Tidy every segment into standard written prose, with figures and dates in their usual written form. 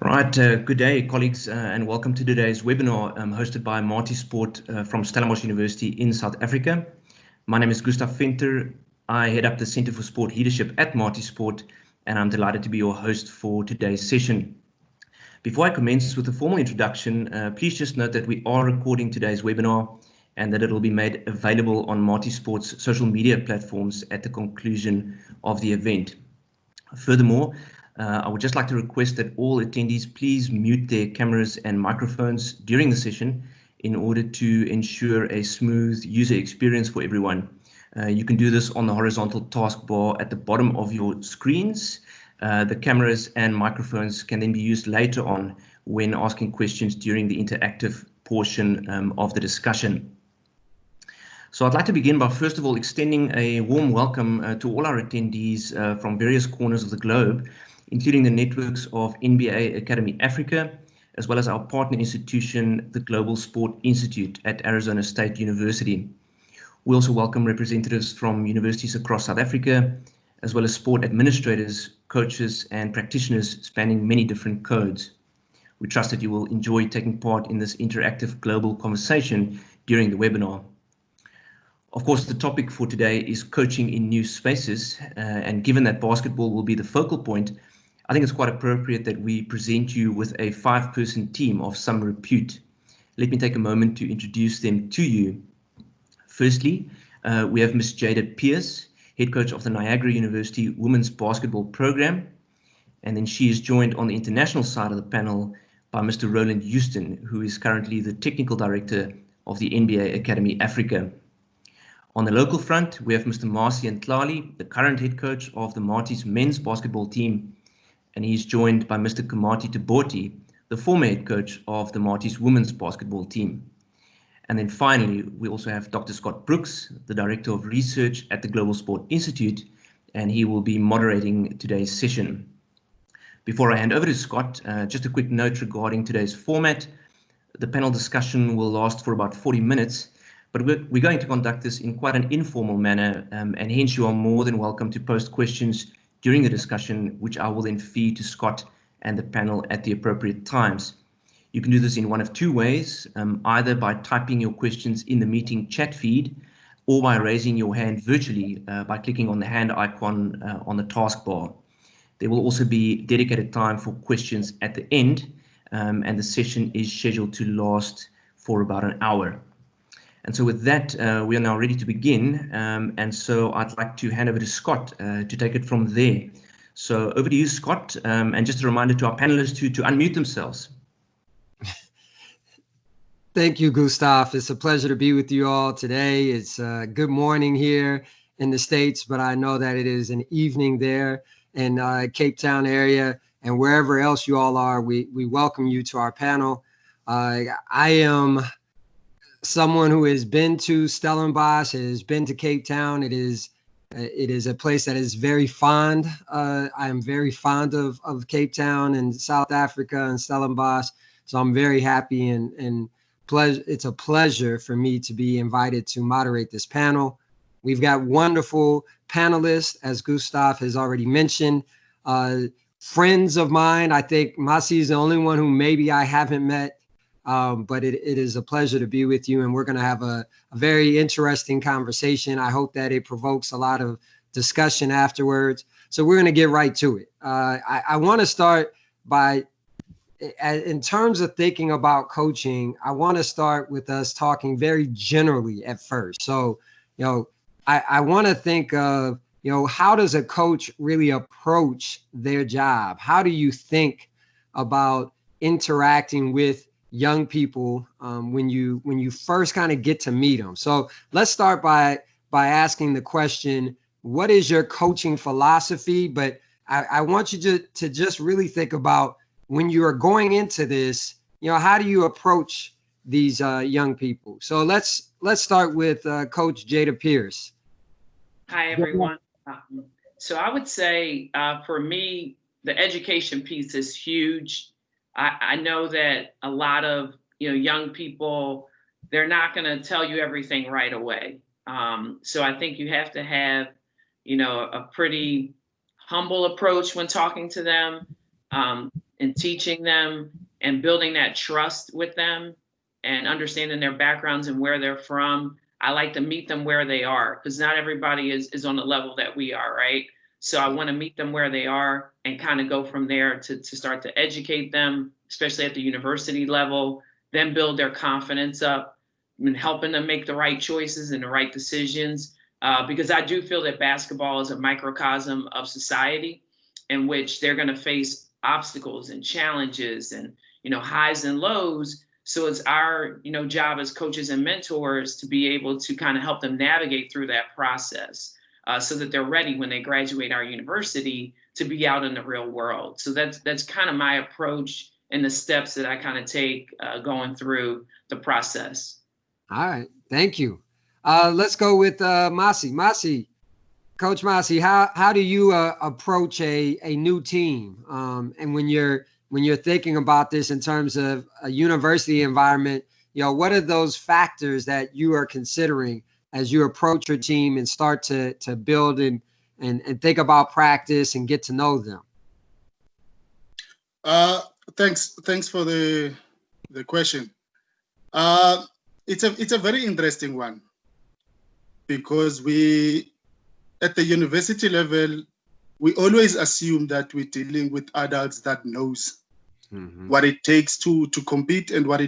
Right, good day, colleagues, and welcome to today's webinar hosted by Marty Sport from Stellenbosch University in South Africa. My name is Gustav Venter. I head up the Center for Sport Leadership at Marty Sport, and I'm delighted to be your host for today's session. Before I commence with a formal introduction, please just note that we are recording today's webinar and that it will be made available on Marty Sport's social media platforms at the conclusion of the event. Furthermore, I would just like to request that all attendees please mute their cameras and microphones during the session in order to ensure a smooth user experience for everyone. You can do this on the horizontal taskbar at the bottom of your screens. The cameras and microphones can then be used later on when asking questions during the interactive portion of the discussion. So I'd like to begin by first of all extending a warm welcome to all our attendees from various corners of the globe, including the networks of NBA Academy Africa, as well as our partner institution, the Global Sport Institute at Arizona State University. We also welcome representatives from universities across South Africa, as well as sport administrators, coaches, and practitioners spanning many different codes. We trust that you will enjoy taking part in this interactive global conversation during the webinar. Of course, the topic for today is coaching in new spaces, and given that basketball will be the focal point, I think it's quite appropriate that we present you with a 5-person team of some repute. Let me take a moment to introduce them to you. Firstly, we have Ms. Jada Pierce, head coach of the Niagara University Women's Basketball Program, and then she is joined on the international side of the panel by Mr. Roland Houston, who is currently the technical director of the NBA Academy Africa. On the local front, we have Mr. Marcy Ntlali, the current head coach of the Marty's men's basketball team, and he's joined by Mr. Kamati Taboti, the former head coach of the Marty's women's basketball team. And then finally, we also have Dr. Scott Brooks, the Director of Research at the Global Sport Institute, and he will be moderating today's session. Before I hand over to Scott, just a quick note regarding today's format. The panel discussion will last for about 40 minutes, but we're going to conduct this in quite an informal manner, and hence you are more than welcome to post questions during the discussion, which I will then feed to Scott and the panel at the appropriate times. You can do this in one of two ways, either by typing your questions in the meeting chat feed or by raising your hand virtually by clicking on the hand icon on the taskbar. There will also be dedicated time for questions at the end, and the session is scheduled to last for about an hour. And so with that, we are now ready to begin. And so I'd like to hand over to Scott to take it from there. So over to you, Scott. And just a reminder to our panelists to unmute themselves. Thank you, Gustav. It's a pleasure to be with you all today. It's good morning here in the States, but I know that it is an evening there in Cape Town area, and wherever else you all are, we welcome you to our panel. I am someone who has been to Stellenbosch, has been to Cape Town. It is a place that is very fond. I am very fond of Cape Town and South Africa and Stellenbosch. So I'm very happy and it's a pleasure for me to be invited to moderate this panel. We've got wonderful panelists, as Gustav has already mentioned. Friends of mine. I think Masi is the only one who maybe I haven't met. But it is a pleasure to be with you, and we're going to have a very interesting conversation. I hope that it provokes a lot of discussion afterwards. So we're going to get right to it. I want to start by, in terms of thinking about coaching, I want to start with us talking very generally at first. So, I want to think of, how does a coach really approach their job? How do you think about interacting with young people when you first kind of get to meet them? So let's start by asking the question, what is your coaching philosophy? But I want you to just really think about, when you are going into this, how do you approach these young people? So let's start with Coach Jada Pierce. Hi, everyone. So I would say for me, the education piece is huge. I know that a lot of young people, they're not going to tell you everything right away. So I think you have to have a pretty humble approach when talking to them. and teaching them and building that trust with them and understanding their backgrounds and where they're from. I like to meet them where they are, because not everybody is on the level that we are, right? So I want to meet them where they are and kind of go from there to start to educate them, especially at the university level, then build their confidence up and helping them make the right choices and the right decisions. Because I do feel that basketball is a microcosm of society in which they're going to face obstacles and challenges and, highs and lows. So it's our, job as coaches and mentors to be able to kind of help them navigate through that process, so that they're ready when they graduate our university to be out in the real world. So that's kind of my approach and the steps that I kind of take going through the process. All right, thank you. Let's go with Masi. Coach Masi, how do you approach a new team? And when you're thinking about this in terms of a university environment, what are those factors that you are considering as you approach your team and start to build and think about practice and get to know them? Thanks for the question. It's a very interesting one, because we at the university level, we always assume that we're dealing with adults that knows what it takes to compete and what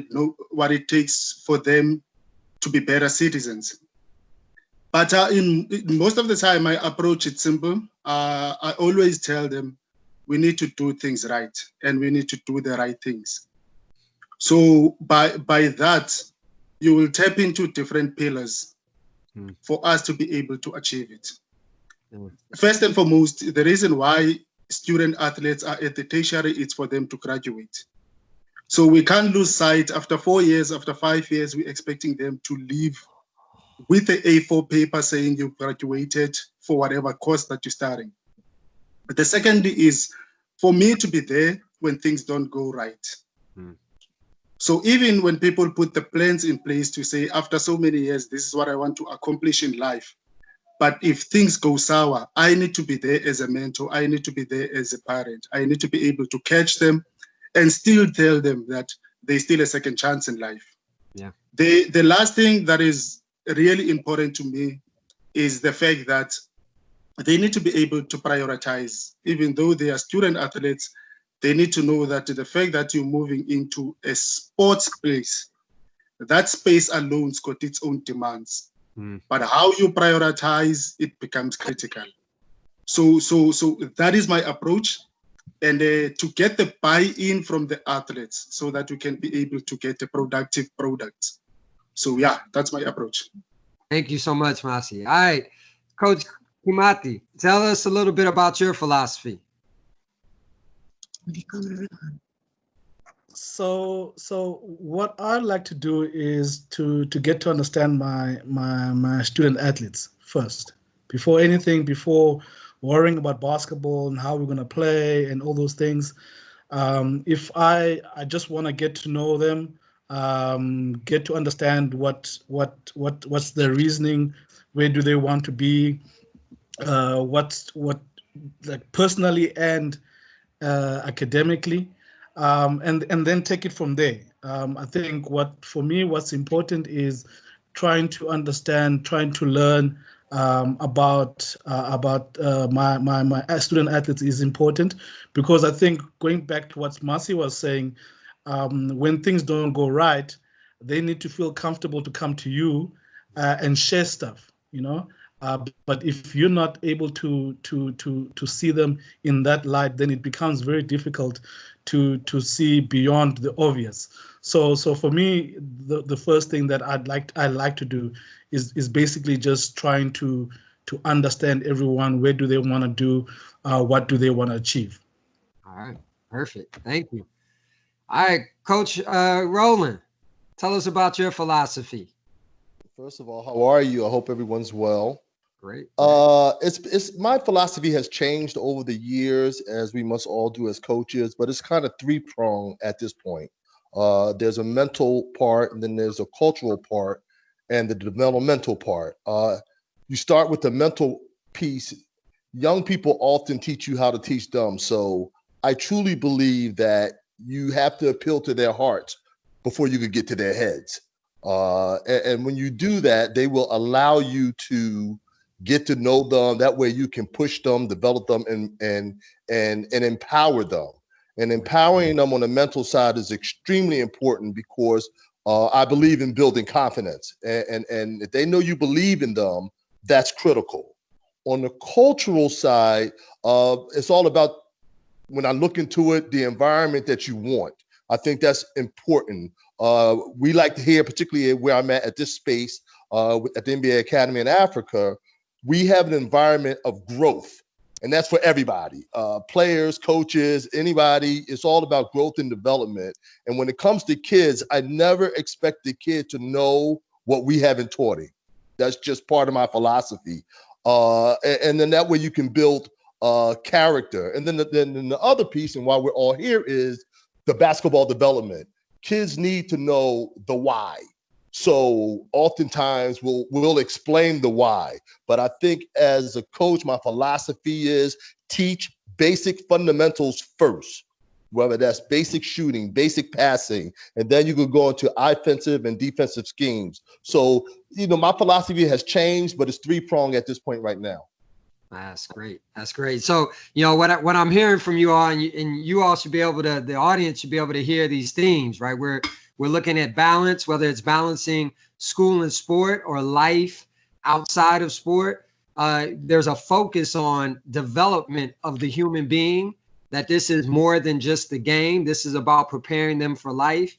it takes for them to be better citizens. But in most of the time, my approach is simple. I always tell them we need to do things right and we need to do the right things. So by that, you will tap into different pillars for us to be able to achieve it. First and foremost, the reason why student athletes are at the tertiary is for them to graduate. So we can't lose sight. After 4 years, after 5 years, we're expecting them to leave with the A4 paper saying you graduated for whatever course that you're studying. But the second is for me to be there when things don't go right. So even when people put the plans in place to say, after so many years, this is what I want to accomplish in life. But if things go sour, I need to be there as a mentor. I need to be there as a parent. I need to be able to catch them and still tell them that there's still a second chance in life. Yeah. The last thing that is really important to me is the fact that they need to be able to prioritize. Even though they are student athletes, they need to know that the fact that you're moving into a sports place, that space alone has got its own demands. But how you prioritize, it becomes critical. So that is my approach, and to get the buy-in from the athletes so that we can be able to get a productive product. So yeah, that's my approach. Thank you so much, Masi. All right, Coach Kimati, tell us a little bit about your philosophy. So what I like to do is to get to understand my student athletes first, before anything, before worrying about basketball and how we're going to play and all those things. If I just want to get to know them, get to understand what's their reasoning, where do they want to be, what like personally and academically. And then take it from there. I think what's important is trying to understand, trying to learn about my student athletes is important, because I think going back to what Masi was saying, when things don't go right, they need to feel comfortable to come to you and share stuff, but if you're not able to see them in that light, then it becomes very difficult to see beyond the obvious. So for me, the first thing that I like to do is basically just trying to understand everyone. Where do they want to do? What do they want to achieve? All right, perfect. Thank you. All right, Coach Roland, tell us about your philosophy. First of all, how are you? I hope everyone's well. Great. It's my philosophy has changed over the years, as we must all do as coaches, but it's kind of three-pronged at this point. There's a mental part, and then there's a cultural part, and the developmental part. You start with the mental piece. Young people often teach you how to teach them. So I truly believe that you have to appeal to their hearts before you could get to their heads. And when you do that, they will allow you to get to know them. That way you can push them, develop them, and empower them. And empowering them on the mental side is extremely important because I believe in building confidence. And if they know you believe in them, that's critical. On the cultural side, it's all about, when I look into it, the environment that you want. I think that's important. We like to hear, particularly where I'm at this space, at the NBA Academy in Africa, we have an environment of growth. And that's for everybody, players, coaches, anybody. It's all about growth and development. And when it comes to kids, I never expect the kid to know what we haven't taught him. That's just part of my philosophy. And then that way you can build character. And then the other piece, and why we're all here, is the basketball development. Kids need to know the why. So oftentimes we'll explain the why. But I think as a coach, my philosophy is teach basic fundamentals first, whether that's basic shooting, basic passing, and then you could go into offensive and defensive schemes. So, my philosophy has changed, but it's three-pronged at this point right now. That's great. That's great. So, what I'm hearing from you all, and you all should be able to, the audience should be able to hear these themes, right? We're looking at balance, whether it's balancing school and sport or life outside of sport. There's a focus on development of the human being, that this is more than just the game. This is about preparing them for life,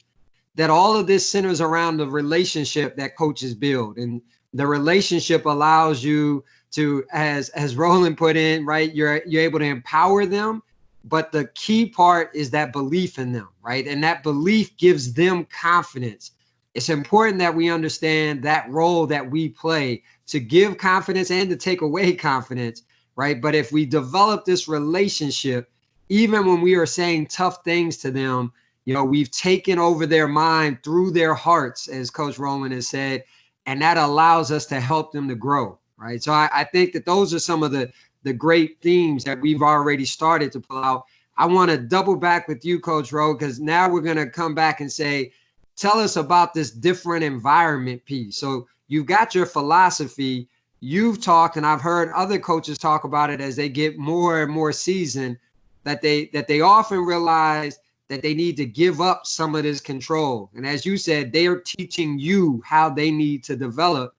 that all of this centers around the relationship that coaches build. And the relationship allows you to, as Roland put in, right, you're able to empower them. But the key part is that belief in them, right? And that belief gives them confidence. It's important that we understand that role that we play to give confidence and to take away confidence, right? But if we develop this relationship, even when we are saying tough things to them, we've taken over their mind through their hearts, as Coach Roland has said, and that allows us to help them to grow, right? So I think that those are some of the great themes that we've already started to pull out. I want to double back with you, Coach Rowe, because now we're going to come back and say, tell us about this different environment piece. So you've got your philosophy, you've talked, and I've heard other coaches talk about it as they get more and more seasoned, that they often realize that they need to give up some of this control. And as you said, they are teaching you how they need to develop.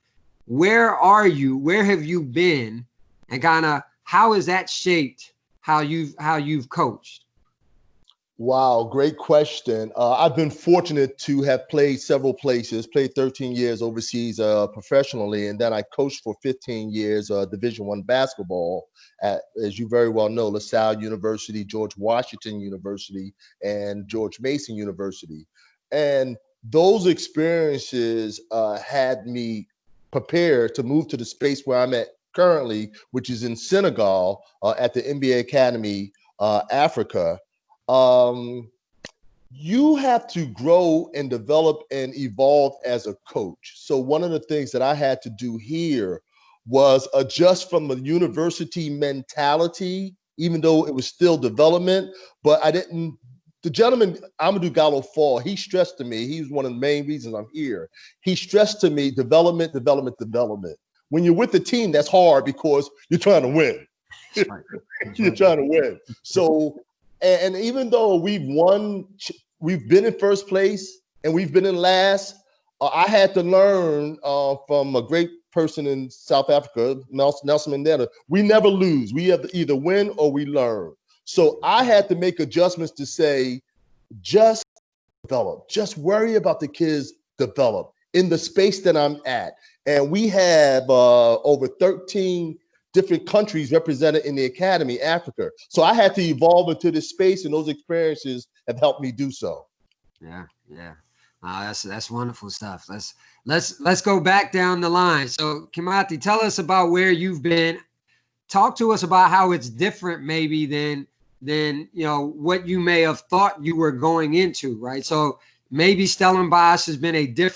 Where are you? Where have you been? And kind of, how has that shaped how you've coached? Wow, great question. I've been fortunate to have played several places, played 13 years overseas professionally, and then I coached for 15 years Division I basketball at, as you very well know, LaSalle University, George Washington University, and George Mason University. And those experiences had me prepared to move to the space where I'm at currently, which is in Senegal at the NBA Academy, Africa. You have to grow and develop and evolve as a coach. So one of the things that I had to do here was adjust from the university mentality, even though it was still development, but I didn't. The gentleman, Amadou Gallo Fall, he stressed to me, he was one of the main reasons I'm here. He stressed to me development. When you're with the team, that's hard because you're trying to win. You're trying to win. So, and even though we've won, we've been in first place and we've been in last, I had to learn from a great person in South Africa, Nelson Mandela. We never lose. We have to either win or we learn. So I had to make adjustments to say, just develop, just worry about the kids develop in the space that I'm at. And we have over 13 different countries represented in the Academy, Africa. So I had to evolve into this space, and those experiences have helped me do so. Yeah. That's wonderful stuff. Let's go back down the line. So Kimathi, tell us about where you've been. Talk to us about how it's different maybe than what you may have thought you were going into, right? So maybe Stellenbosch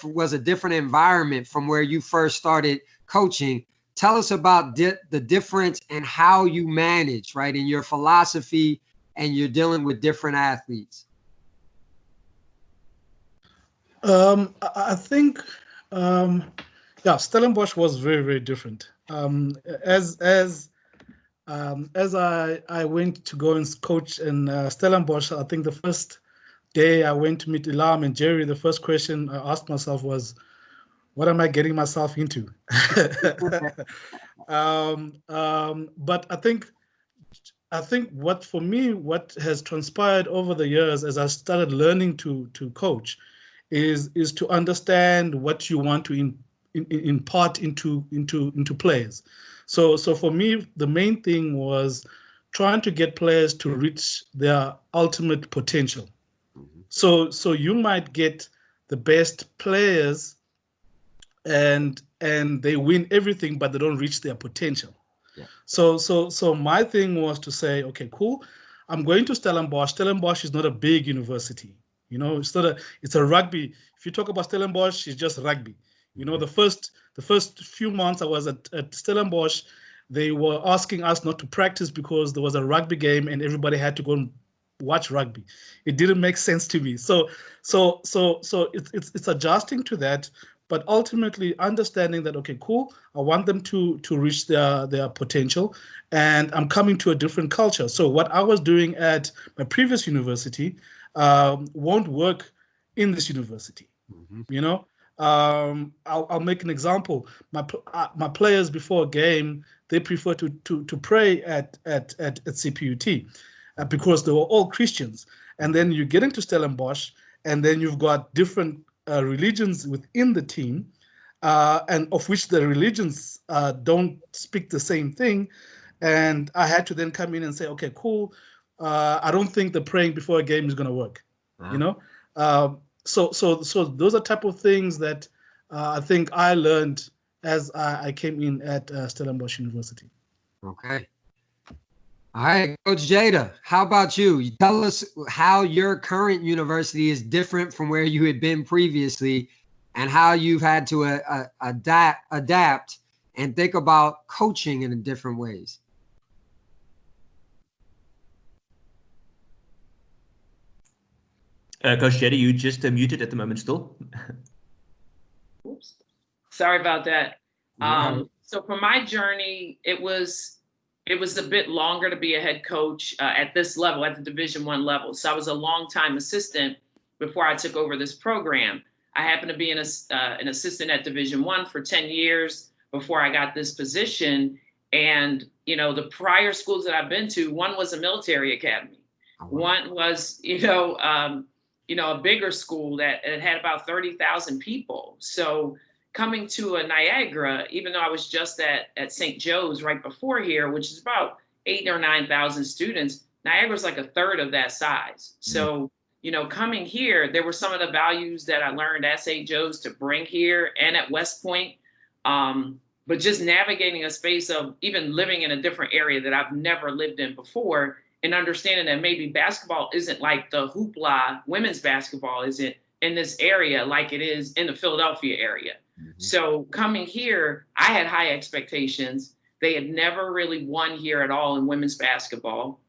was a different environment from where you first started coaching. Tell us about the difference and how you manage, right, in your philosophy and you're dealing with different athletes? I think, yeah, Stellenbosch was very, very different. As I went to go and coach in Stellenbosch, I think the first day I went to meet Ilham and Jerry, the first question I asked myself was, what am I getting myself into? But I think what for me, what has transpired over the years as I started learning to coach is to understand what you want to impart into players. So for me, the main thing was trying to get players to reach their ultimate potential. So you might get the best players and they win everything, but they don't reach their potential. Yeah. So my thing was to say, okay, cool. I'm going to Stellenbosch. Stellenbosch is not a big university. You know, it's a rugby. If you talk about Stellenbosch, it's just rugby. You know, the first few months I was at Stellenbosch, they were asking us not to practice because there was a rugby game and everybody had to go and watch rugby. It didn't make sense to me. So it's adjusting to that, but ultimately understanding that, okay, cool, I want them to reach their potential, and I'm coming to a different culture. So what I was doing at my previous university won't work in this university. You know, I'll make an example. My players before a game, they prefer to pray at CPUT because they were all Christians. And then you get into Stellenbosch, and then you've got different religions within the team, and of which the religions don't speak the same thing. And I had to then come in and say, okay, cool. I don't think the praying before a game is going to work. Wow. You know, so those are type of things that I think I learned as I came in at Stellenbosch University. Okay. All right, Coach Jada, how about you? Tell us how your current university is different from where you had been previously, and how you've had to adapt and think about coaching in different ways. Coach Jada, you just muted at the moment still. Oops. Sorry about that. So for my journey, it was a bit longer to be a head coach at this level, at the Division I level. So I was a longtime assistant before I took over this program. I happened to be an assistant at Division I for 10 years before I got this position. And, you know, the prior schools that I've been to, one was a military academy. One was, a bigger school that it had about 30,000 people. So coming to a Niagara, even though I was just at St. Joe's right before here, which is about 8,000 or 9,000 students, Niagara's like a third of that size. So, you know, coming here, there were some of the values that I learned at St. Joe's to bring here and at West Point. But just navigating a space of even living in a different area that I've never lived in before, and understanding that maybe basketball isn't like the hoopla women's basketball isn't in this area like it is in the Philadelphia area. So coming here, I had high expectations. They had never really won here at all in women's basketball.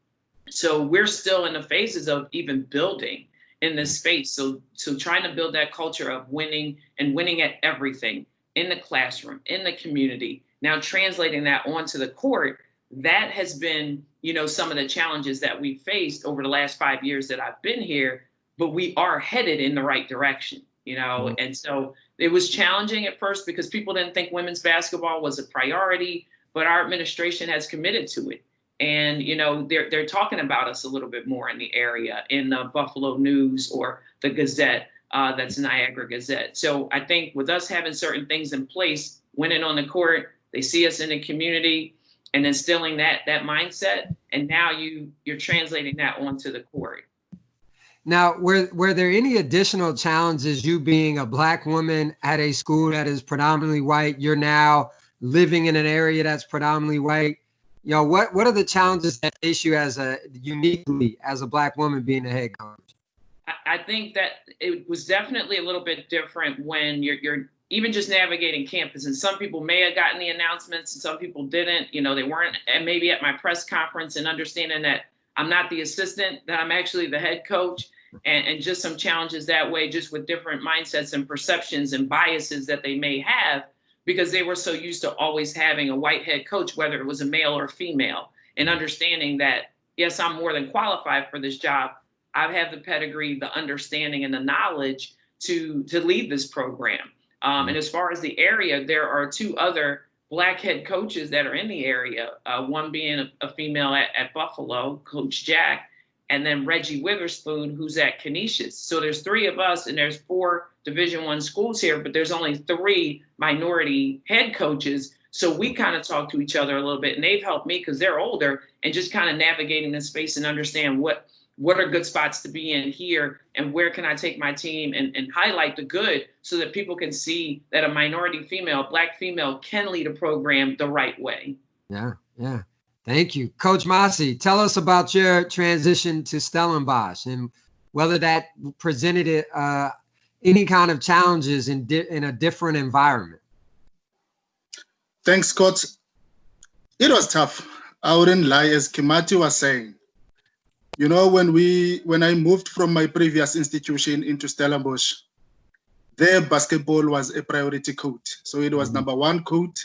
So we're still in the phases of even building in this space. So trying to build that culture of winning and winning at everything in the classroom, in the community, now translating that onto the court, that has been, you know, some of the challenges that we faced over the last 5 years that I've been here, but we are headed in the right direction, you know? And so it was challenging at first because people didn't think women's basketball was a priority, but our administration has committed to it. And, you know, they're talking about us a little bit more in the area, in the Buffalo News or the Gazette, that's Niagara Gazette. So I think with us having certain things in place, winning on the court, they see us in the community and instilling that mindset. And now you're translating that onto the court. Now, were there any additional challenges, you being a Black woman at a school that is predominantly white? You're now living in an area that's predominantly white. You know, what are the challenges that face you uniquely as a Black woman being a head coach? I think that it was definitely a little bit different when you're even just navigating campus. And some people may have gotten the announcements and some people didn't. You know, they weren't maybe at my press conference, and understanding that I'm not the assistant, that I'm actually the head coach, and just some challenges that way, just with different mindsets and perceptions and biases that they may have, because they were so used to always having a white head coach, whether it was a male or female, and understanding that, yes, I'm more than qualified for this job. I have the pedigree, the understanding, and the knowledge to lead this program. And as far as the area, there are 2 other Black head coaches that are in the area, one being a female at Buffalo, Coach Jack, and then Reggie Witherspoon, who's at Canisius. So there's 3 of us, and there's 4 Division I schools here, but there's only 3 minority head coaches. So we kind of talk to each other a little bit, and they've helped me because they're older, and just kind of navigating the space and understand what are good spots to be in here, and where can I take my team and highlight the good, so that people can see that a minority female, Black female, can lead a program the right way. Yeah. Thank you. Coach Massey, tell us about your transition to Stellenbosch and whether that presented any kind of challenges in a different environment. Thanks, Scott. It was tough. I wouldn't lie, as Kimati was saying. You know, when I moved from my previous institution into Stellenbosch, their basketball was a priority code. So it was number 1 code.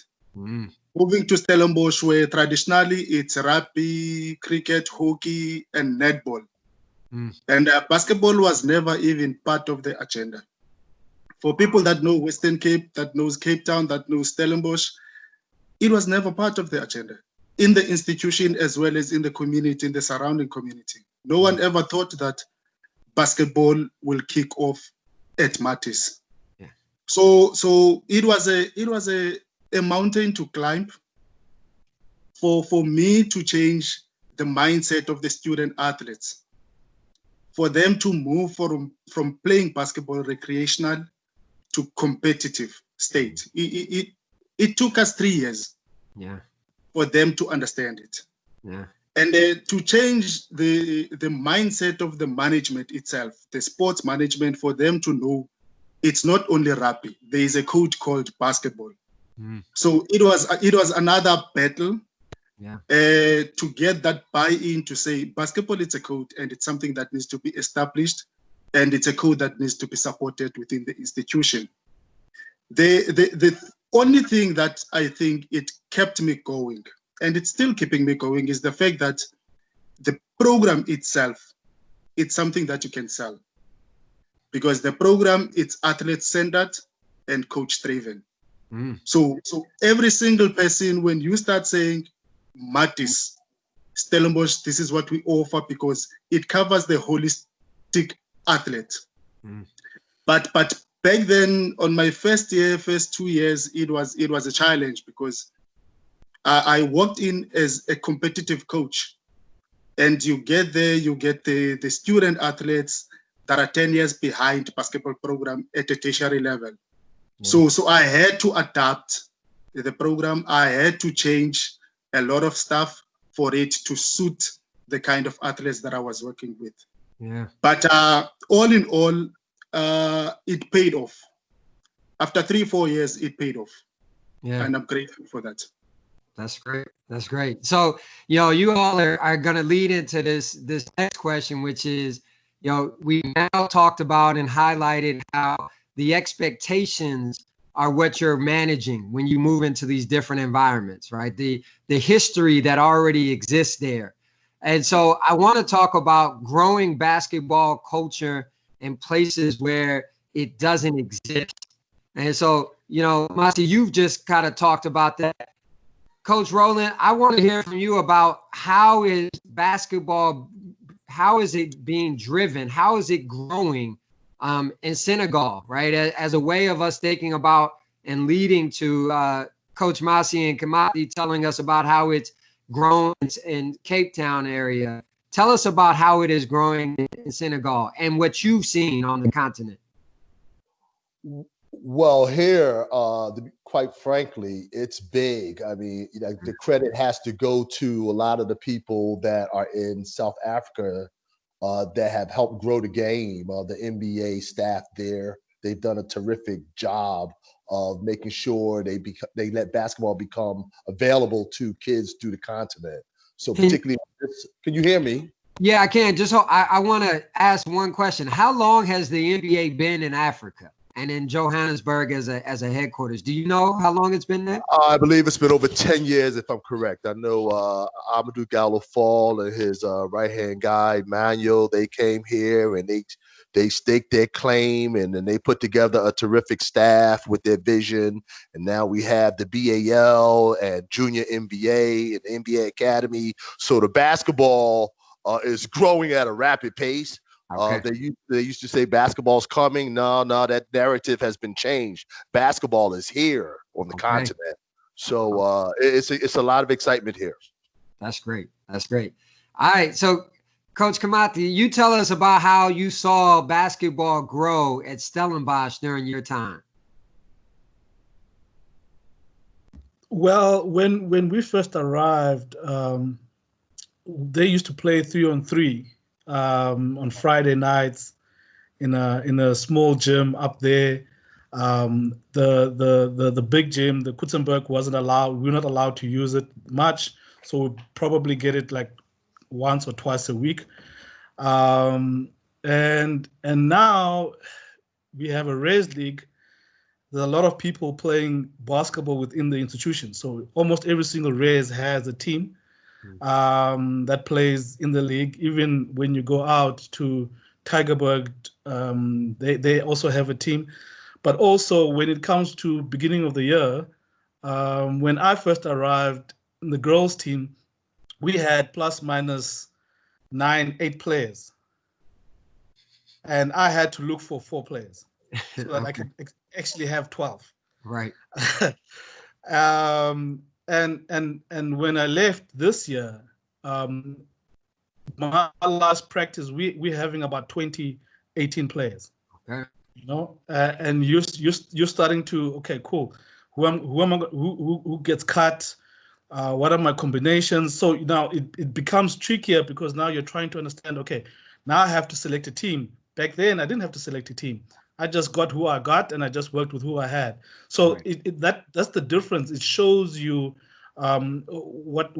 Moving to Stellenbosch, where traditionally it's rugby, cricket, hockey, and netball. And basketball was never even part of the agenda. For people that know Western Cape, that knows Cape Town, that knows Stellenbosch, it was never part of the agenda, in the institution as well as in the community, in the surrounding community. No one ever thought that basketball will kick off at Matis. Yeah. So it was a mountain to climb for me to change the mindset of the student athletes, for them to move from playing basketball recreational to competitive state. It took us 3 years for them to understand it. Yeah. And to change the mindset of the management itself, the sports management, for them to know it's not only rugby. There is a code called basketball. So it was another battle to get that buy-in, to say basketball is a code and it's something that needs to be established, and it's a code that needs to be supported within the institution. The only thing that I think it kept me going, and it's still keeping me going, is the fact that the program itself, it's something that you can sell, because the program, it's athlete-centered and coach-driven. So every single person, when you start saying Matis, Stellenbosch, this is what we offer, because it covers the holistic athlete. But back then, on my first 2 years, it was a challenge, because I walked in as a competitive coach, and you get there, you get the student athletes that are 10 years behind basketball program at a tertiary level. So I had to adapt the program. I had to change a lot of stuff for it to suit the kind of athletes that I was working with. Yeah. But all in all, it paid off. After 3-4 years, it paid off. Yeah. And I'm grateful for that. That's great. That's great. So, you all are going to lead into this next question, which is, we now talked about and highlighted how the expectations are what you're managing when you move into these different environments, right? The history that already exists there. And so I want to talk about growing basketball culture in places where it doesn't exist. And so, Massey, you've just kind of talked about that. Coach Rowland, I want to hear from you about how is basketball, how is it being driven? How is it growing in Senegal, right? As a way of us thinking about and leading to Coach Massey and Kimati telling us about how it's grown in Cape Town area. Tell us about how it is growing in Senegal and what you've seen on the continent. Well, here, quite frankly, it's big. I mean, the credit has to go to a lot of the people that are in South Africa that have helped grow the game. The NBA staff there, they've done a terrific job of making sure they let basketball become available to kids through the continent. So particularly, can you hear me? Yeah, I can. Just I want to ask one question. How long has the NBA been in Africa and in Johannesburg as a headquarters? Do you know how long it's been there? I believe it's been over 10 years, if I'm correct. I know Amadou Gallo Fall and his right-hand guy, Manuel, they came here and they staked their claim, and then they put together a terrific staff with their vision. And now we have the BAL and Junior NBA and NBA Academy. So the basketball is growing at a rapid pace. Okay. They used to say basketball's coming. No, that narrative has been changed. Basketball is here on the continent. So it's a lot of excitement here. That's great. That's great. All right. So, Coach Kamati, you tell us about how you saw basketball grow at Stellenbosch during your time. Well, when we first arrived, they used to play 3-on-3 on Friday nights in a small gym up there. The big gym, the Kutzenberg, wasn't allowed. We were not allowed to use it much, so we'd probably get it like once or twice a week. And now we have a raised league. There's a lot of people playing basketball within the institution. So almost every single raise has a team that plays in the league. Even when you go out to Tygerberg, they also have a team. But also when it comes to beginning of the year, when I first arrived in the girls team, we had plus minus 8 players. And I had to look for 4 players so that I could actually have 12. Right. And when I left this year, my last practice, we're having about 18 players. Okay. You know, and you're starting to, okay, cool. Who gets cut? What are my combinations? So now it becomes trickier because now you're trying to understand, okay, now I have to select a team. Back then, I didn't have to select a team. I just got who I got, and I just worked with who I had. So right. That's the difference. It shows you what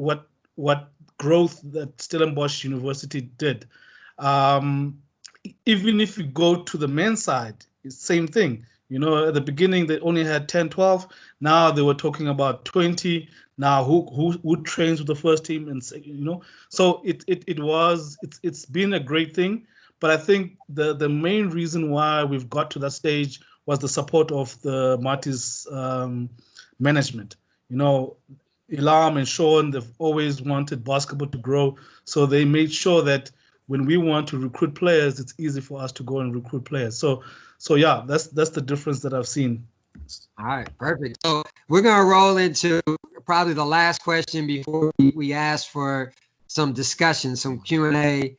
growth that Stellenbosch University did. Even if you go to the men's side, it's the same thing. You know, at the beginning they only had 10, 12. Now they were talking about 20. Now who trains with the first team, and you know, so it's been a great thing. But I think the main reason why we've got to that stage was the support of the Marty's management. You know, Elam and Sean, they've always wanted basketball to grow, so they made sure that when we want to recruit players, it's easy for us to go and recruit players. So yeah, that's the difference that I've seen. All right, perfect. So we're gonna roll into probably the last question before we ask for some discussion, some Q&A.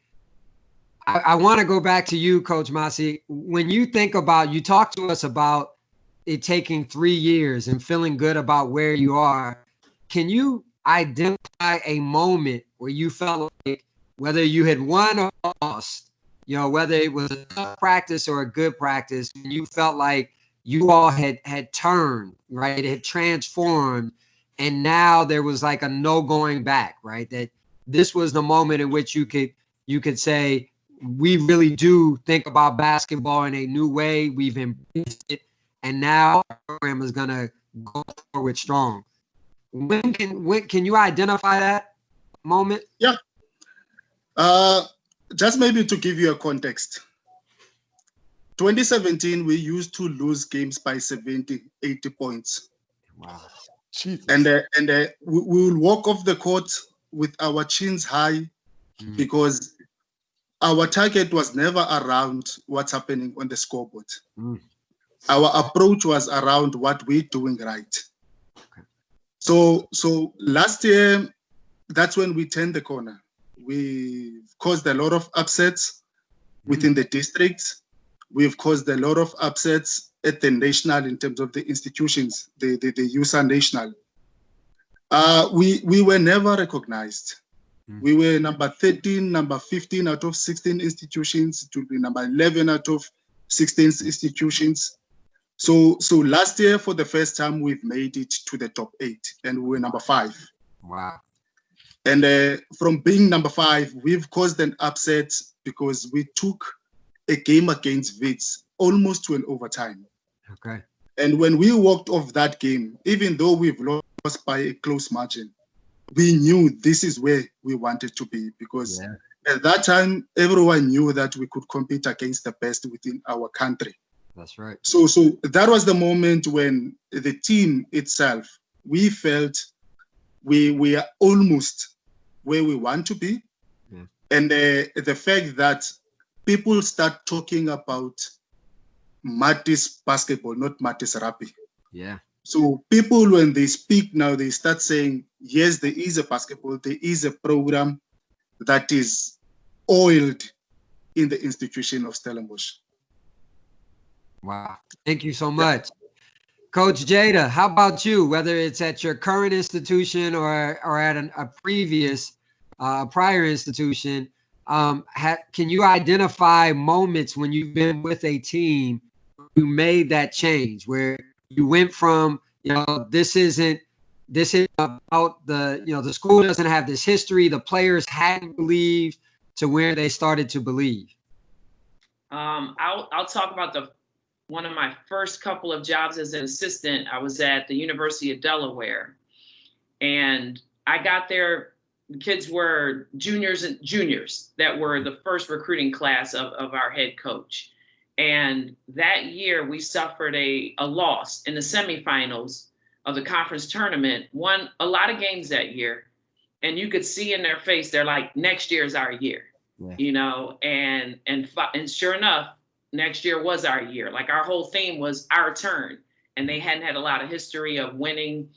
I want to go back to you, Coach Masi. When you think about, you talk to us about it taking 3 years and feeling good about where you are. Can you identify a moment where you felt like, whether you had won or lost, you know, whether it was a tough practice or a good practice, and you felt like you all had turned, right? It had transformed, and now there was like a no going back, right? That this was the moment in which you could say, we really do think about basketball in a new way. We've embraced it, and now our program is gonna go forward strong. When can you identify that moment? Yeah. Just maybe to give you a context. 2017, we used to lose games by 70, 80 points. Wow. Jesus. And we will walk off the court with our chins high because our target was never around what's happening on the scoreboard. Our approach was around what we're doing right. Okay. So last year, that's when we turned the corner. We caused a lot of upsets within the district. We've caused a lot of upsets at the national in terms of the institutions, the USA National. We were never recognized. We were number 13, number 15 out of 16 institutions. It will be number 11 out of 16 institutions. So last year, for the first time, we've made it to the top 8, and we were number 5. Wow. And from being number 5, we've caused an upset because we took a game against Wits almost to an overtime. Okay. And when we walked off that game, even though we've lost by a close margin, we knew this is where we wanted to be, because at that time, everyone knew that we could compete against the best within our country. That's right. So that was the moment when the team itself, we felt we are almost where we want to be. Yeah. And the fact that people start talking about Matis basketball, not Matis rugby. Yeah. So people, when they speak now, they start saying, yes, there is a basketball, there is a program that is oiled in the institution of Stellenbosch. Wow. Thank you so much. Coach Jada, how about you? Whether it's at your current institution or at a previous, prior institution, can you identify moments when you've been with a team who made that change, where you went from, this isn't about the school doesn't have this history, the players hadn't believed, to where they started to believe? I'll talk about one of my first couple of jobs as an assistant. I was at the University of Delaware, and I got there. The kids were juniors that were the first recruiting class of our head coach. And that year we suffered a loss in the semifinals of the conference tournament, won a lot of games that year. And you could see in their face, they're like, next year is our year, and sure enough, next year was our year. Like, our whole theme was our turn. And they hadn't had a lot of history of winning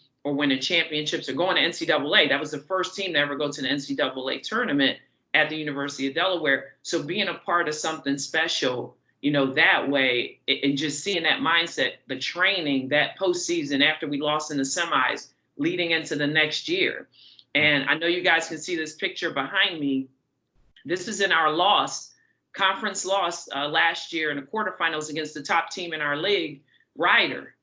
championships or going to NCAA. That was the first team to ever go to the NCAA tournament at the University of Delaware. So being a part of something special, that way, and just seeing that mindset, the training, that postseason after we lost in the semis, leading into the next year. And I know you guys can see this picture behind me. This is in our conference loss last year in the quarterfinals against the top team in our league, Ryder.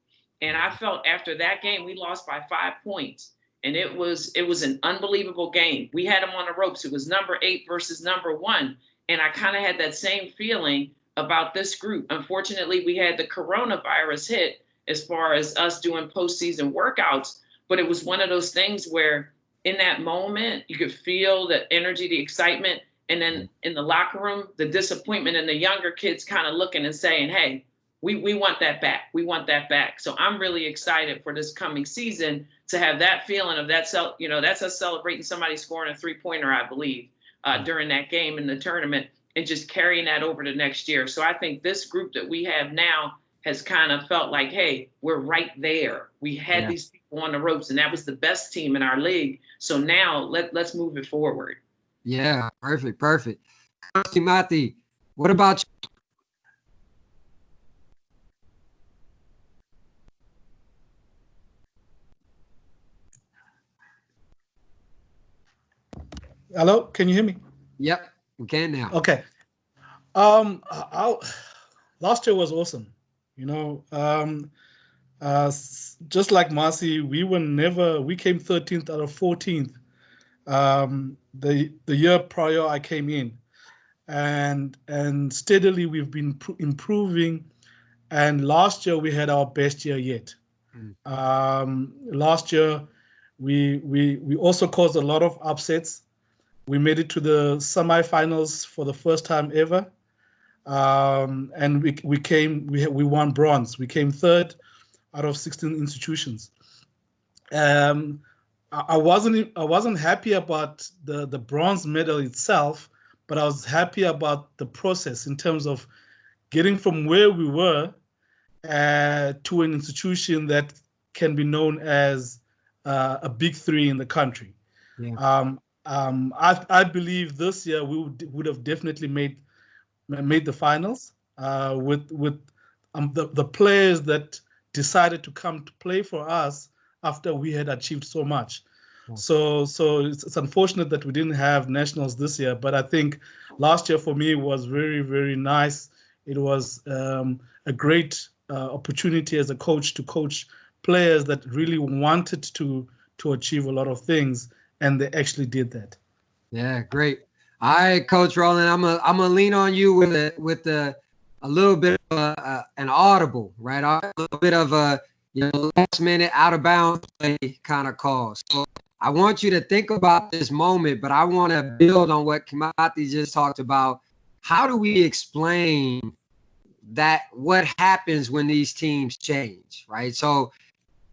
And I felt after that game, we lost by 5 points. And it was an unbelievable game. We had them on the ropes. It was number 8 versus number 1. And I kind of had that same feeling about this group. Unfortunately, we had the coronavirus hit as far as us doing postseason workouts. But it was one of those things where in that moment, you could feel the energy, the excitement. And then in the locker room, the disappointment, and the younger kids kind of looking and saying, hey, we want that back. We want that back. So I'm really excited for this coming season to have that feeling of that, that's us celebrating somebody scoring a 3-pointer, I believe, during that game in the tournament, and just carrying that over to next year. So I think this group that we have now has kind of felt like, hey, we're right there. We had these people on the ropes, and that was the best team in our league. So now let's move it forward. Yeah, perfect. Coach Timothy, what about you? Hello, can you hear me? Yep, we can now. Okay. Last year was awesome. Just like Marcy, we came 13th out of 14th. The year prior I came in, and steadily we've been improving. And last year we had our best year yet. Last year we also caused a lot of upsets. We made it to the semifinals for the first time ever, and we won bronze. We came 3rd out of 16 institutions. I wasn't happy about the bronze medal itself, but I was happy about the process in terms of getting from where we were to an institution that can be known as a big 3 in the country. Yeah. I believe this year we would have definitely made the finals with the players that decided to come to play for us after we had achieved so much. So it's unfortunate that we didn't have nationals this year, but I think last year for me was very, very nice. It was a great opportunity as a coach to coach players that really wanted to achieve a lot of things, and they actually did that. Yeah, great. All right, Coach Roland, I'm gonna lean on you with a little bit of an audible, right? A little bit of a last minute out of bounds play kind of call. So I want you to think about this moment, but I want to build on what Kimati just talked about. How do we explain that? What happens when these teams change, right? So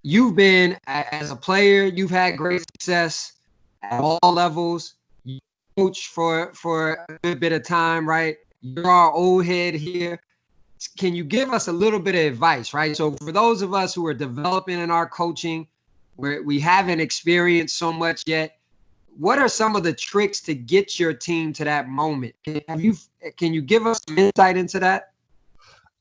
you've been, as a player, you've had great success at all levels. You coach for a good bit of time, right? You're our old head here. Can you give us a little bit of advice, right? So for those of us who are developing in our coaching, where we haven't experienced so much yet, what are some of the tricks to get your team to that moment? Can you give us some insight into that?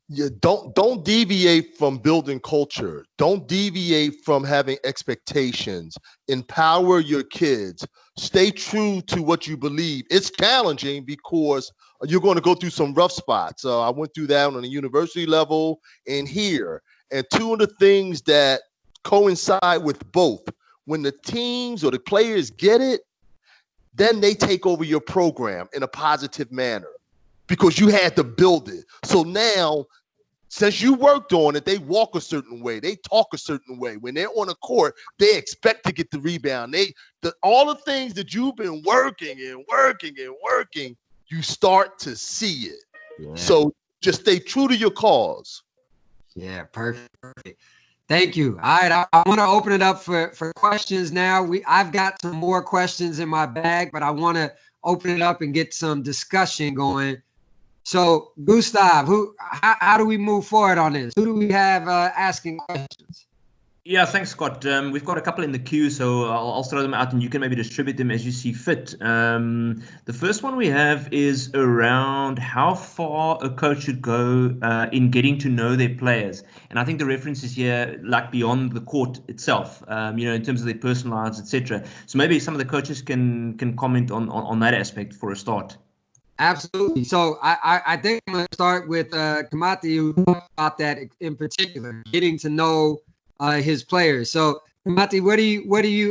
Yeah, don't deviate from building culture. Don't deviate from having expectations. Empower your kids. Stay true to what you believe. It's challenging because you're going to go through some rough spots. I went through that on a university level and here. And two of the things that coincide with both, when the teams or the players get it, then they take over your program in a positive manner because you had to build it. So now, since you worked on it, they walk a certain way. They talk a certain way. When they're on the court, they expect to get the rebound. All the things that you've been working, you start to see it. Yeah. So just stay true to your cause. Yeah, perfect. Thank you. All right, I want to open it up for questions now. I've got some more questions in my bag, but I want to open it up and get some discussion going. So, Gustav, how do we move forward on this? Who do we have asking questions? Yeah, thanks, Scott. We've got a couple in the queue, so I'll throw them out and you can maybe distribute them as you see fit. The first one we have is around how far a coach should go in getting to know their players. And I think the reference is here, like beyond the court itself, in terms of their personal lives, etc. So maybe some of the coaches can comment on that aspect for a start. Absolutely. So I think I'm going to start with Kimati, who talked about that in particular, getting to know his players. So Kimati,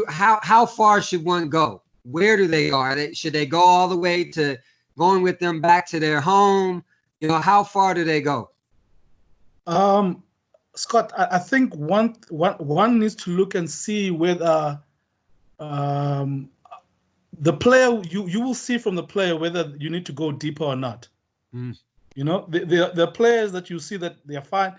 how far should one go? Where do they go? Should they go all the way to going with them back to their home? How far do they go? Scott, I think one needs to look and see whether the player, you will see from the player whether you need to go deeper or not. The players that you see that they're fine,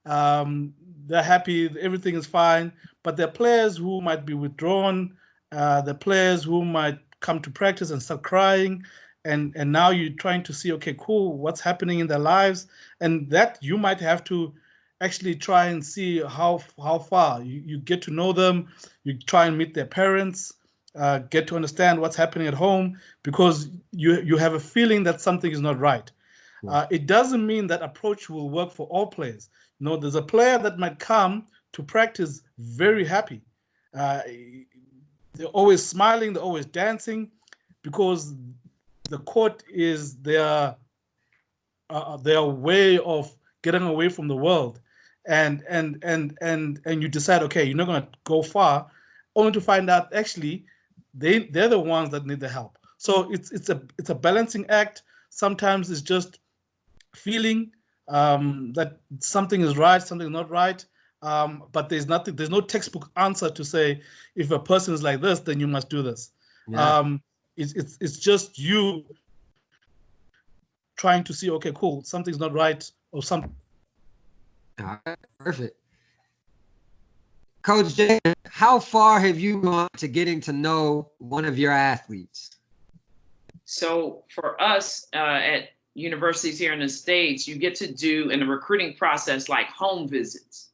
they're happy, everything is fine, but there are players who might be withdrawn, the players who might come to practice and start crying, and now you're trying to see, okay, cool, what's happening in their lives, and that you might have to actually try and see how far you get to know them, you try and meet their parents, get to understand what's happening at home, because you have a feeling that something is not right. It doesn't mean that approach will work for all players. There's a player that might come to practice very happy. They're always smiling, they're always dancing, because the court is their way of getting away from the world. And you decide, okay, you're not going to go far, only to find out actually they're the ones that need the help. So it's a balancing act. Sometimes it's just feeling that something is right, something is not right. But there's no textbook answer to say, if a person is like this, then you must do this. Yeah. It's just you trying to see, okay, cool, something's not right, or something. All right, perfect. Coach Jay, how far have you gone to getting to know one of your athletes? So for us at universities here in the States, you get to do in the recruiting process like home visits.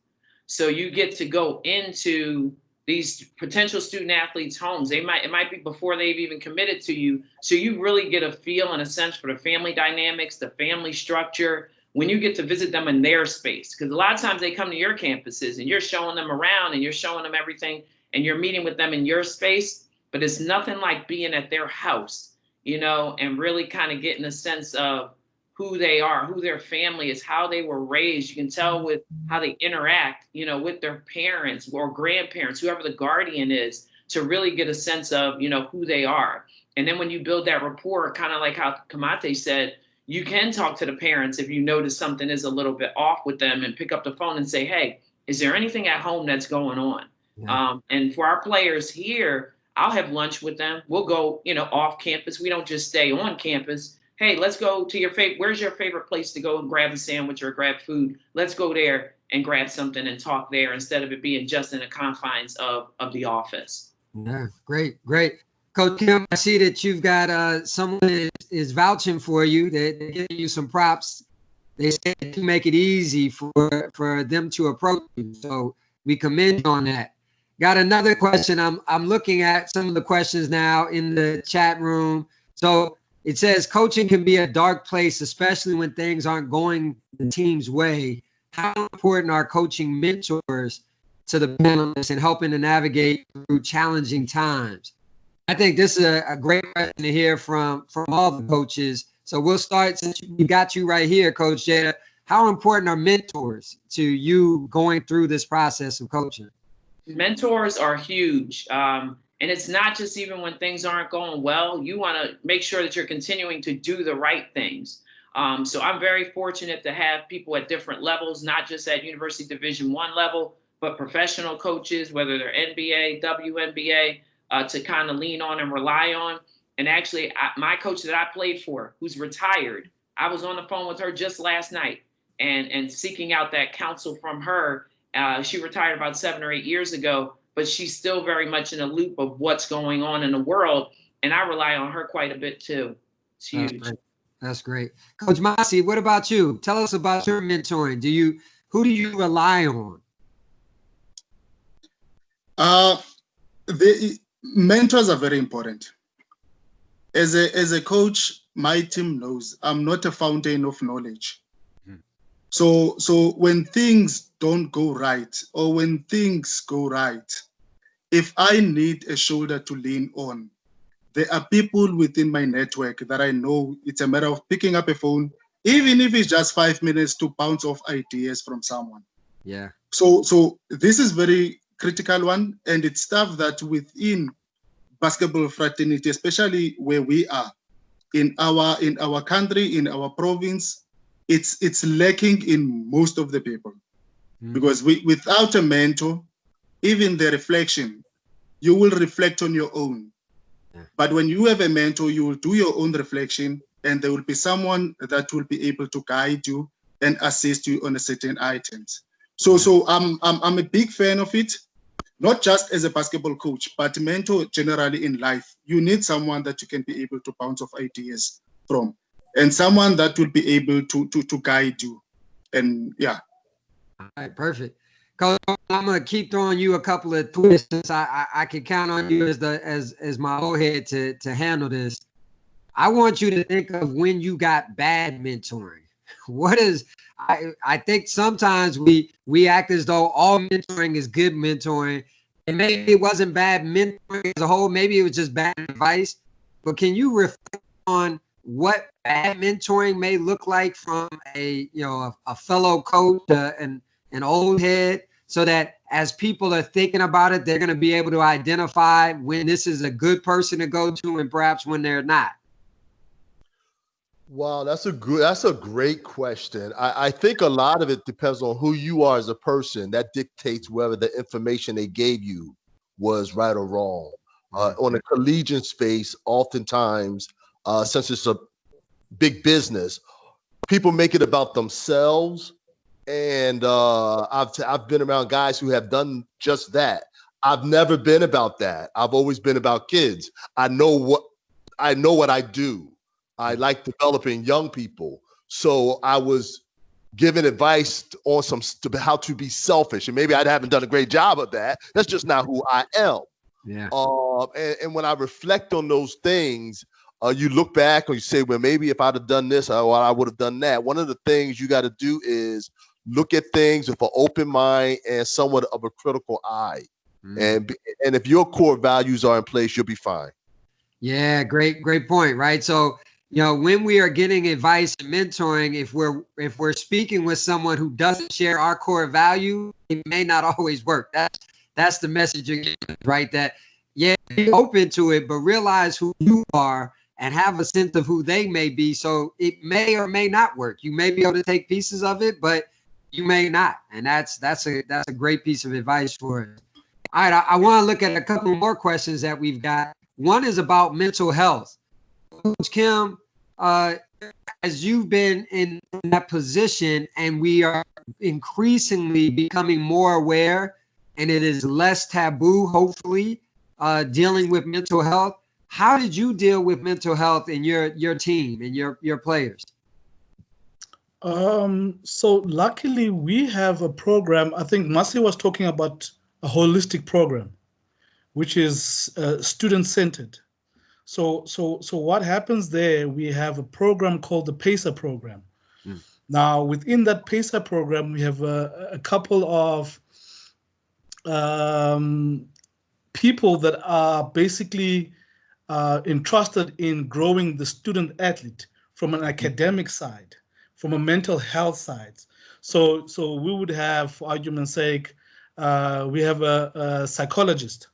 So you get to go into these potential student athletes' homes. It might be before they've even committed to you. So you really get a feel and a sense for the family dynamics, the family structure, when you get to visit them in their space. Because a lot of times they come to your campuses and you're showing them around and you're showing them everything and you're meeting with them in your space, but it's nothing like being at their house, and really kind of getting a sense of who they are, who their family is, how they were raised. You can tell with how they interact, with their parents or grandparents, whoever the guardian is, to really get a sense of, who they are. And then when you build that rapport, kind of like how Kamate said, you can talk to the parents if you notice something is a little bit off with them and pick up the phone and say, hey, is there anything at home that's going on? Yeah. And for our players here, I'll have lunch with them. We'll go, off campus. We don't just stay on campus. Hey, let's go to where's your favorite place to go and grab a sandwich or grab food? Let's go there and grab something and talk there instead of it being just in the confines of the office. Yeah, great. Coach Kim, I see that you've got someone that is vouching for you. They're giving you some props. They say that you make it easy for them to approach you. So we commend you on that. Got another question. I'm looking at some of the questions now in the chat room. So it says coaching can be a dark place, especially when things aren't going the team's way. How important are coaching mentors to the panelists and helping to navigate through challenging times? I think this is a great question to hear from all the coaches. So we'll start, since we got you right here, Coach Jada. How important are mentors to you going through this process of coaching? Mentors are huge. And it's not just even when things aren't going well. You want to make sure that you're continuing to do the right things. So I'm very fortunate to have people at different levels, not just at University Division I level, but professional coaches, whether they're NBA, WNBA, to kind of lean on and rely on. And actually, my coach that I played for, who's retired, I was on the phone with her just last night and seeking out that counsel from her. She retired about 7 or 8 years ago, but she's still very much in a loop of what's going on in the world. And I rely on her quite a bit too. It's huge. That's great. Coach Masi, what about you? Tell us about your mentoring. Who do you rely on? The mentors are very important. As a coach, my team knows I'm not a fountain of knowledge. So when things don't go right, or when things go right, if I need a shoulder to lean on, there are people within my network that I know it's a matter of picking up a phone, even if it's just 5 minutes, to bounce off ideas from someone. Yeah. So this is very critical one, and it's stuff that within basketball fraternity, especially where we are in our country, in our province, it's lacking in most of the people. Because without a mentor, even the reflection, you will reflect on your own. But when you have a mentor, you will do your own reflection, and there will be someone that will be able to guide you and assist you on a certain items. So I'm a big fan of it, not just as a basketball coach, but mentor generally in life. You need someone that you can be able to bounce off ideas from, and someone that will be able to guide you. And yeah. All right, perfect. Coach, I'm gonna keep throwing you a couple of twists. I can count on you as my old head to handle this. I want you to think of when you got bad mentoring. What is I think sometimes we act as though all mentoring is good mentoring, and maybe it wasn't bad mentoring as a whole. Maybe it was just bad advice. But can you reflect on what bad mentoring may look like from a fellow coach, an old head, so that as people are thinking about it, they're going to be able to identify when this is a good person to go to and perhaps when they're not? Wow, that's a great question. I think a lot of it depends on who you are as a person. That dictates whether the information they gave you was right or wrong. On a collegiate space, oftentimes, since it's a big business, people make it about themselves. And I've been around guys who have done just that. I've never been about that. I've always been about kids. I know what I do. I like developing young people. So I was given advice on how to be selfish. And maybe I haven't done a great job of that. That's just not who I am. Yeah. And when I reflect on those things, you look back and you say, well, maybe if I'd have done this, or I would have done that. One of the things you got to do is look at things with an open mind and somewhat of a critical eye. And if your core values are in place, you'll be fine. Yeah, great point, right? So, when we are getting advice and mentoring, if we're speaking with someone who doesn't share our core value, it may not always work. That's the message, right? That yeah, be open to it, but realize who you are and have a sense of who they may be. So it may or may not work. You may be able to take pieces of it, but you may not. And that's a great piece of advice for us. All right, I want to look at a couple more questions that we've got. One is about mental health. Coach Kim, as you've been in that position, and we are increasingly becoming more aware, and it is less taboo, hopefully, dealing with mental health. How did you deal with mental health in your team and your players? So luckily we have a program. I think Masi was talking about a holistic program, which is student-centered. So what happens there? We have a program called the PACER program. Now, within that PACER program, we have a couple of people that are basically entrusted in growing the student athlete from an academic side, from a mental health side. So we would have, for argument's sake, we have a psychologist,